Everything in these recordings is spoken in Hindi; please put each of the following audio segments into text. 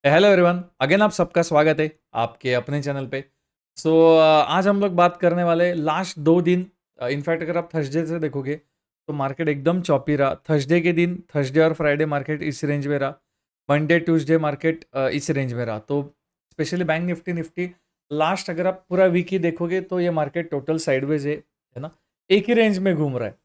हेलो एवरीवन, अगेन आप सबका स्वागत है आपके अपने चैनल पे। सो आज हम लोग बात करने वाले लास्ट 2 दिन। इनफैक्ट अगर आप थर्सडे से देखोगे तो मार्केट एकदम चौपी रहा। थर्सडे के दिन, थर्सडे और फ्राइडे मार्केट इस रेंज में रहा। मंडे ट्यूसडे मार्केट इस रेंज में रहा। तो specially bank Nifty Nifty last अगर आप पूरा वीक ही देखोगे तो ये मार्केट टोटल साइडवेज है ना, एक ही रेंज में घूम रहा है।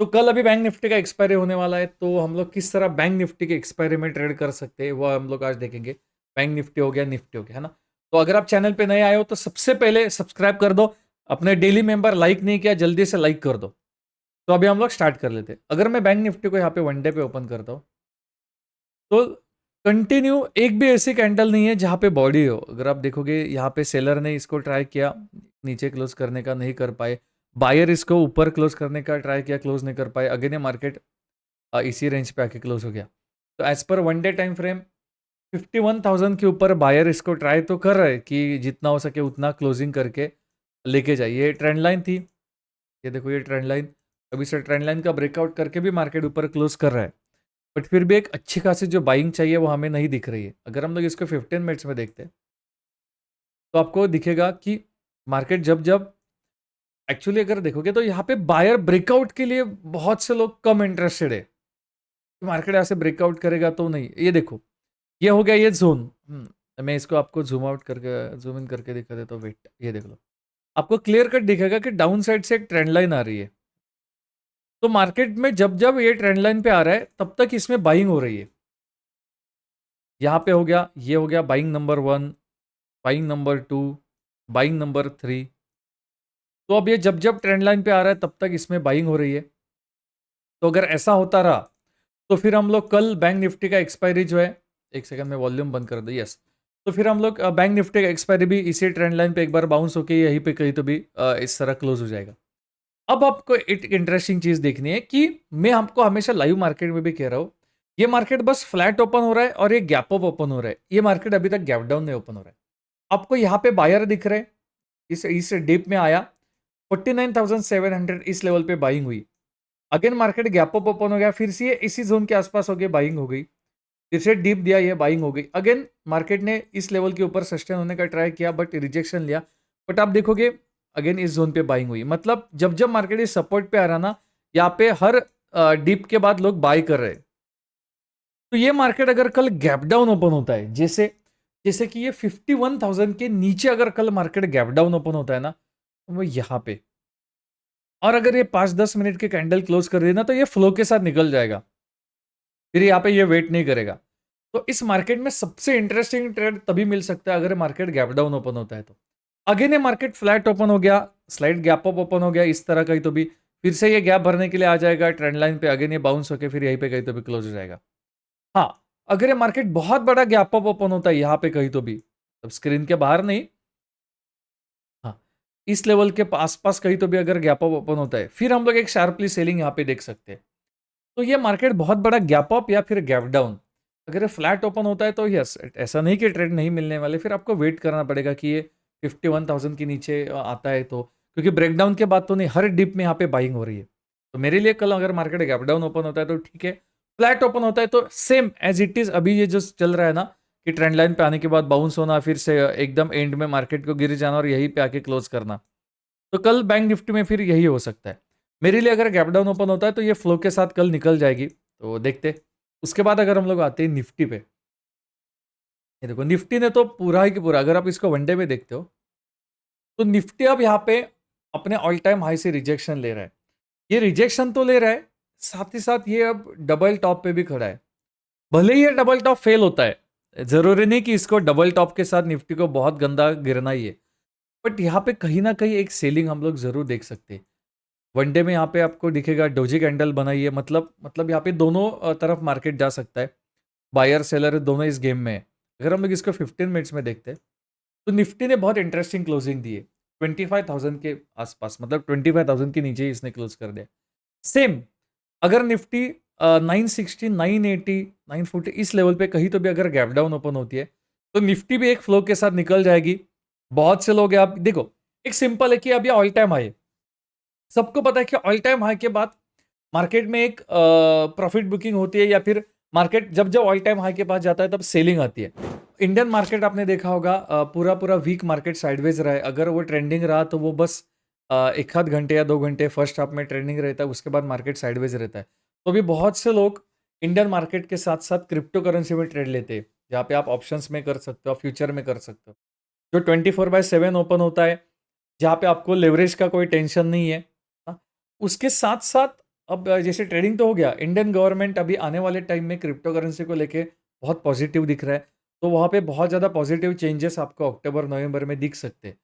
तो कल अभी बैंक निफ्टी का एक्सपायरी होने वाला है, तो हम लोग किस तरह बैंक निफ्टी के एक्सपायरी में ट्रेड कर सकते हैं वो हम लोग आज देखेंगे। बैंक निफ्टी हो गया, निफ्टी हो गया, है ना। तो अगर आप चैनल पे नए आए हो तो सबसे पहले सब्सक्राइब कर दो। अपने डेली मेंबर लाइक नहीं किया, जल्दी से लाइक कर दो। तो अभी हम लोग स्टार्ट कर लेते हैं। अगर मैं बैंक निफ्टी को यहाँ पे वन डे पे ओपन करता हूँ तो कंटिन्यू एक भी ऐसी कैंडल नहीं है जहाँ पे बॉडी हो। अगर आप देखोगे यहाँ पे सेलर ने इसको ट्राई किया नीचे क्लोज करने का, नहीं कर पाए। बायर इसको ऊपर क्लोज करने का ट्राई किया, क्लोज नहीं कर पाए। अगेन ये मार्केट इसी रेंज पे आके क्लोज हो गया। तो as per one day time frame 51,000 के ऊपर बायर इसको ट्राई तो कर रहे हैं कि जितना हो सके उतना क्लोजिंग करके लेके जाइए। ये ट्रेंड लाइन थी, ये देखो ये ट्रेंड लाइन। अभी से ट्रेंड लाइन का ब्रेकआउट करके भी मार्केट ऊपर क्लोज कर रहा है, बट फिर भी एक अच्छी खासी जो बाइंग चाहिए वो हमें नहीं दिख रही है। अगर हम लोग इसको 15 मिनट्स में देखते हैं तो आपको दिखेगा कि मार्केट जब जब एक्चुअली अगर देखोगे तो यहाँ पे बायर ब्रेकआउट के लिए बहुत से लोग कम इंटरेस्टेड है। मार्केट ऐसे ब्रेकआउट करेगा तो नहीं। ये देखो, ये हो गया ये जोन। मैं इसको आपको जूम आउट करके जूम इन करके दिखा देता हूँ। वेट, ये देख लो, आपको क्लियर कट दिखेगा कि डाउन साइड से एक ट्रेंड लाइन आ रही है। तो मार्केट में जब जब ये ट्रेंड लाइन पे आ रहा है तब तक इसमें बाइंग हो रही है। यहाँ पे हो गया, ये हो गया buying number 1, buying number 2, buying number 3। तो अब ये जब जब ट्रेंड लाइन पे आ रहा है तब तक इसमें बाइंग हो रही है। तो अगर ऐसा होता रहा तो फिर हम लोग कल बैंक निफ्टी का एक्सपायरी जो है, एक सेकंड में वॉल्यूम बंद कर दो, यस। तो फिर हम लोग बैंक निफ्टी का एक्सपायरी भी इसी ट्रेंड लाइन पे एक बार बाउंस होके यहीं पे कहीं तो भी इस तरह क्लोज हो जाएगा। अब आपको एक इंटरेस्टिंग चीज देखनी है कि मैं आपको हमेशा लाइव मार्केट में भी कह रहा हूं, ये मार्केट बस फ्लैट ओपन हो रहा है और ये गैप अप ओपन हो रहा है। ये मार्केट अभी तक गैप डाउन नहीं ओपन हो रहा है। आपको यहाँ पे बायर दिख रहे हैं, इस डीप में आया 49,700 इस लेवल पे बाइंग हुई। Again market gap up open हो गया, फिर से इसी जोन के आसपास हो गया, बाइंग हो गई। फिर से डीप दिया, ये बाइंग हो गई। अगेन मार्केट ने इस लेवल के ऊपर सस्टेन होने का ट्राई किया बट रिजेक्शन लिया। बट आप देखोगे अगेन इस जोन पे बाइंग हुई। मतलब जब जब मार्केट इस सपोर्ट पे आ रहा ना, यहाँ पे हर डीप के बाद लोग बाय कर रहे हैं। तो ये मार्केट अगर कल गैप डाउन ओपन होता है, जैसे जैसे कि ये 51,000 के नीचे अगर कल मार्केट गैप डाउन ओपन होता है ना, तो वो यहाँ पे, और अगर ये 5-10 मिनट के कैंडल क्लोज कर देना तो ये फ्लो के साथ निकल जाएगा। फिर यहाँ पे ये वेट नहीं करेगा। तो इस मार्केट में सबसे इंटरेस्टिंग ट्रेड तभी मिल सकता है अगर मार्केट गैप डाउन ओपन होता है। तो अगेन ये मार्केट फ्लैट ओपन हो गया, स्लाइड गैप अप ओपन हो गया इस तरह कहीं तो भी, फिर से ये गैप भरने के लिए आ जाएगा ट्रेंड लाइन पे। अगेन ये बाउंस होकर फिर यहीं पे कहीं तो भी क्लोज हो जाएगा। हाँ, अगर ये मार्केट बहुत बड़ा गैप अप ओपन होता है यहाँ पे कहीं तो भी, अब स्क्रीन के बाहर नहीं, हाँ, इस लेवल के आसपास कहीं तो भी अगर गैप अप ओपन होता है, फिर हम लोग एक शार्पली सेलिंग यहाँ पे देख सकते हैं। तो ये मार्केट बहुत बड़ा गैप अप या फिर गैप डाउन, अगर ये फ्लैट ओपन होता है तो यस, ऐसा नहीं कि ट्रेड नहीं मिलने वाले, फिर आपको वेट करना पड़ेगा कि ये 51,000 के नीचे आता है तो, क्योंकि ब्रेकडाउन के बाद तो नहीं, हर डिप में यहाँ पे बाइंग हो रही है। तो मेरे लिए कल अगर मार्केट गैप डाउन ओपन होता है तो ठीक है, फ्लैट ओपन होता है तो सेम एज इट इज अभी ये जो चल रहा है ना, कि ट्रेंड लाइन पे आने के बाद बाउंस होना, फिर से एकदम एंड में मार्केट को गिर जाना और यहीं पे आके क्लोज करना। तो कल बैंक निफ्टी में फिर यही हो सकता है। मेरे लिए अगर गैप डाउन ओपन होता है तो ये फ्लो के साथ कल निकल जाएगी, तो देखते। उसके बाद अगर हम लोग आते हैं निफ्टी पे, ये देखो निफ्टी ने तो पूरा ही कि पूरा, अगर आप इसको वनडे में देखते हो तो निफ्टी अब यहाँ पे अपने ऑल टाइम हाई से रिजेक्शन ले रहा है। ये रिजेक्शन तो ले रहा है, साथ ही साथ ये अब डबल टॉप पे भी खड़ा है। भले ही ये डबल टॉप फेल होता है, जरूरी नहीं कि इसको डबल टॉप के साथ निफ्टी को बहुत गंदा गिरना ही है, बट यहाँ पे कहीं ना कहीं एक सेलिंग हम लोग जरूर देख सकते हैं। वनडे में यहाँ पे आपको दिखेगा डोजी कैंडल बनाई है, मतलब यहाँ पे दोनों तरफ मार्केट जा सकता है। बायर सेलर दोनों इस गेम में है। अगर हम लोग इसको 15 मिनट्स में देखते हैं तो निफ्टी ने बहुत इंटरेस्टिंग क्लोजिंग दी है 25,000 के आसपास, मतलब 25,000 के नीचे ही इसने क्लोज कर दिया। सेम अगर निफ्टी 960, 980, 940 इस लेवल पे कहीं तो भी अगर गैप डाउन ओपन होती है तो निफ्टी भी एक फ्लो के साथ निकल जाएगी। बहुत से लोग हैं, आप देखो, एक सिंपल है कि अब ये ऑल टाइम हाई, सबको पता है कि ऑल टाइम हाई के बाद मार्केट में एक प्रॉफिट बुकिंग होती है या फिर मार्केट जब जब ऑल टाइम हाई के पास जाता है तब सेलिंग आती है। इंडियन मार्केट आपने देखा होगा पूरा पूरा वीक मार्केट साइडवेज रहा है। अगर वो ट्रेंडिंग रहा तो वो बस एक आध घंटे या 2 घंटे फर्स्ट हाफ में ट्रेंडिंग रहता है, उसके बाद मार्केट साइडवेज रहता है। तो अभी बहुत से लोग इंडियन मार्केट के साथ साथ क्रिप्टो करेंसी में ट्रेड लेते हैं, जहाँ पे आप ऑप्शंस में कर सकते हो, फ्यूचर में कर सकते हो, जो 24/7 ओपन होता है, जहाँ पे आपको लेवरेज का कोई टेंशन नहीं है। हाँ, उसके साथ साथ अब जैसे ट्रेडिंग तो हो गया, इंडियन गवर्नमेंट अभी आने वाले टाइम में क्रिप्टो करेंसी को लेके बहुत पॉजिटिव दिख रहा है। तो वहाँ पे बहुत ज़्यादा पॉजिटिव चेंजेस आपको अक्टूबर नवंबर में दिख सकते हैं।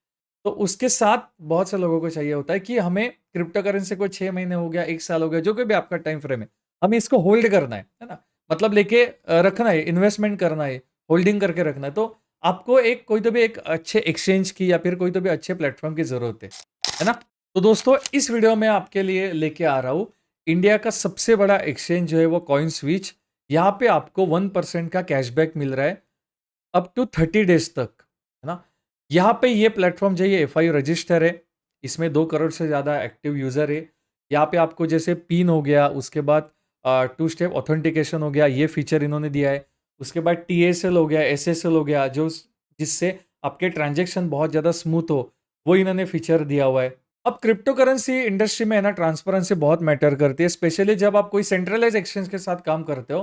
तो उसके साथ बहुत से लोगों को चाहिए होता है कि हमें क्रिप्टो करेंसी को 6 महीने हो गया, 1 साल हो गया, जो कोई भी आपका टाइम फ्रेम है, हमें इसको होल्ड करना है ना? मतलब लेके रखना है, इन्वेस्टमेंट करना है, होल्डिंग करके रखना है। तो आपको एक कोई तो भी एक अच्छे एक्सचेंज की या फिर कोई तो भी अच्छे प्लेटफॉर्म की ज़रूरत है ना? तो दोस्तों इस वीडियो में आपके लिए लेके आ रहा हूँ इंडिया का सबसे बड़ा एक्सचेंज जो है वो कॉइन स्विच। यहाँ पे आपको 1% का कैशबैक मिल रहा है अप टू 30 डेज तक, है ना? यहाँ पे ये प्लेटफॉर्म जो ये FIU रजिस्टर है, इसमें 2 करोड़ से ज़्यादा एक्टिव यूज़र है। यहाँ पे आपको जैसे पिन हो गया, उसके बाद 2 स्टेप ऑथेंटिकेशन हो गया, ये फीचर इन्होंने दिया है। उसके बाद TSL हो गया, SSL हो गया, जो जिससे आपके ट्रांजेक्शन बहुत ज़्यादा स्मूथ हो, वो इन्होंने फीचर दिया हुआ है। अब क्रिप्टो करेंसी इंडस्ट्री में है ना, ट्रांसपेरेंसी बहुत मैटर करती है, स्पेशली जब आप कोई सेंट्रलाइज एक्सचेंज के साथ काम करते हो,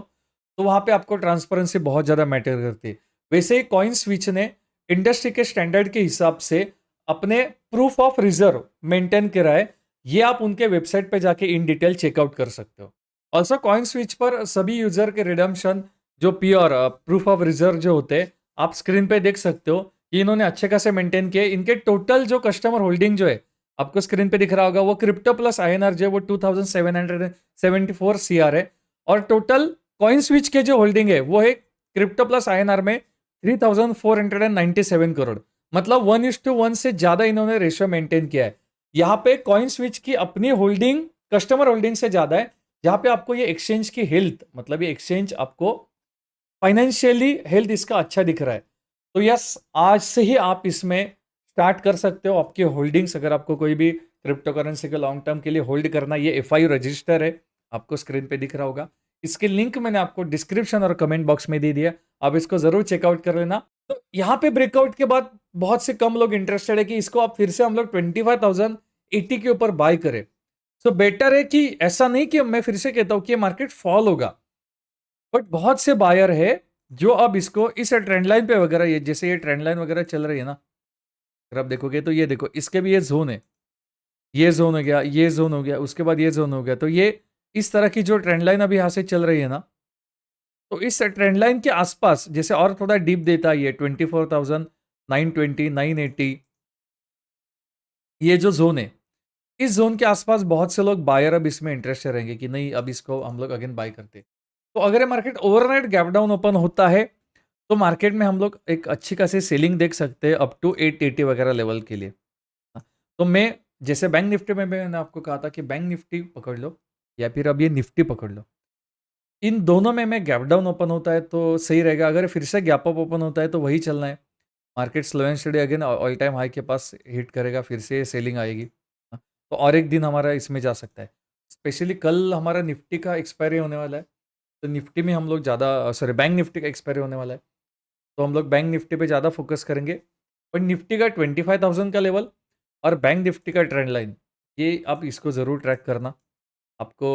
तो वहाँ पे आपको ट्रांसपेरेंसी बहुत ज़्यादा मैटर करती है। वैसे ही कॉइन स्विच ने इंडस्ट्री के स्टैंडर्ड के हिसाब से अपने प्रूफ ऑफ रिजर्व मेंटेन करा है। ये आप उनके वेबसाइट पे जाके इन डिटेल चेकआउट कर सकते हो। ऑल्सो कॉइन स्विच पर सभी यूजर के रिडम्पशन जो प्योर प्रूफ ऑफ रिजर्व जो होते हैं, आप स्क्रीन पे देख सकते हो कि इन्होंने अच्छे खासे मेंटेन किए। इनके टोटल जो कस्टमर होल्डिंग जो है आपको स्क्रीन पे दिख रहा होगा, वो क्रिप्टो प्लस INR जो है वो 2774 CR है। और टोटल कॉइन स्विच के जो होल्डिंग है वो है क्रिप्टो प्लस INR में 3497 करोड़। मतलब 1:1 से ज्यादा इन्होंने रेशियो मेंटेन किया है। यहाँ पे कॉइन स्विच की अपनी होल्डिंग कस्टमर होल्डिंग से ज्यादा है। जहां पे आपको ये एक्सचेंज की हेल्थ, मतलब ये एक्सचेंज आपको फाइनेंशियली हेल्थ इसका अच्छा दिख रहा है। तो यस, आज से ही आप इसमें स्टार्ट कर सकते हो आपकी होल्डिंग्स। अगर आपको कोई भी क्रिप्टो करेंसी के लॉन्ग टर्म के लिए होल्ड करना, ये FIU रजिस्टर है, आपको स्क्रीन पे दिख रहा होगा। इसके लिंक मैंने आपको डिस्क्रिप्शन और कमेंट बॉक्स में दे दिया, आप इसको जरूर चेकआउट कर लेना। तो यहाँ पे ब्रेकआउट के बाद बहुत से कम लोग इंटरेस्टेड है कि इसको आप फिर से हम लोग 25,080 के ऊपर बाय करें। सो बेटर है कि ऐसा नहीं कि मैं फिर से कहता हूं कि ये मार्केट फॉल होगा, बट बहुत से बायर है जो अब इसको इस ट्रेंड लाइन पे वगैरह, ये जैसे ये ट्रेंड लाइन वगैरह चल रही है ना, अगर आप देखोगे तो ये देखो, इसके भी ये जोन है, ये जोन हो गया, ये जोन हो गया, उसके बाद ये जोन हो गया। तो ये इस तरह की जो ट्रेंड लाइन अभी यहां से चल रही है ना, तो इस ट्रेंड लाइन के आसपास जैसे और थोड़ा डीप देता है ये 24,920 980, ये जो जोन है, इस जोन के आसपास बहुत से लोग बायर अब इसमें इंटरेस्टेड रहेंगे कि नहीं, अब इसको हम लोग अगेन बाय करते हैं। तो अगर ये market overnight gap down open होता है तो मार्केट में हम लोग एक अच्छी खासी सेलिंग देख सकते हैं अप टू 880 वगैरह लेवल के लिए। हाँ, तो मैं जैसे बैंक निफ्टी में मैंने आपको कहा था कि बैंक निफ्टी पकड़ लो या फिर अब ये निफ्टी पकड़ लो, इन दोनों में मैं गैप डाउन ओपन होता है तो सही रहेगा। अगर फिर से गैप अप ओपन होता है तो वही चलना है। Market slow and study again all time high के पास हिट करेगा, फिर से सेलिंग आएगी। हाँ, तो और एक दिन हमारा इसमें जा सकता है। स्पेशली कल हमारा निफ्टी का एक्सपायरी होने वाला है, तो निफ्टी में हम लोग ज़्यादा, सॉरी बैंक निफ्टी का एक्सपायरी होने वाला है, तो हम लोग बैंक निफ्टी पे ज़्यादा फोकस करेंगे। पर निफ्टी का 25,000 का लेवल और बैंक निफ्टी का ट्रेंड लाइन, ये आप इसको ज़रूर ट्रैक करना। आपको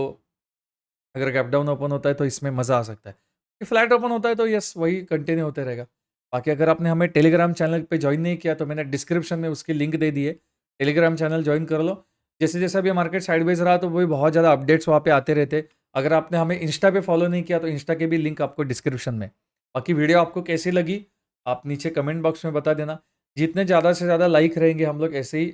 अगर गैप डाउन ओपन होता है तो इसमें मज़ा आ सकता है। फ्लैट ओपन होता है तो यस, वही कंटिन्यू होते रहेगा। बाकी अगर आपने हमें टेलीग्राम चैनल पे ज्वाइन नहीं किया तो मैंने डिस्क्रिप्शन में उसकी लिंक दे दी है, टेलीग्राम चैनल ज्वाइन कर लो। जैसे जैसे अभी मार्केट साइडवेज रहा तो वही बहुत ज़्यादा अपडेट्स वहाँ पे आते रहते। अगर आपने हमें इंस्टा पे फॉलो नहीं किया तो इंस्टा के भी लिंक आपको डिस्क्रिप्शन में। बाकी वीडियो आपको कैसी लगी आप नीचे कमेंट बॉक्स में बता देना। जितने ज़्यादा से ज़्यादा लाइक रहेंगे हम लोग ऐसे ही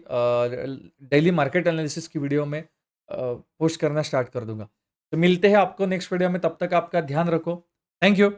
डेली मार्केट एनालिसिस की वीडियो में पोस्ट करना स्टार्ट कर दूंगा। तो मिलते हैं आपको नेक्स्ट वीडियो में, तब तक आपका ध्यान रखो। Thank you.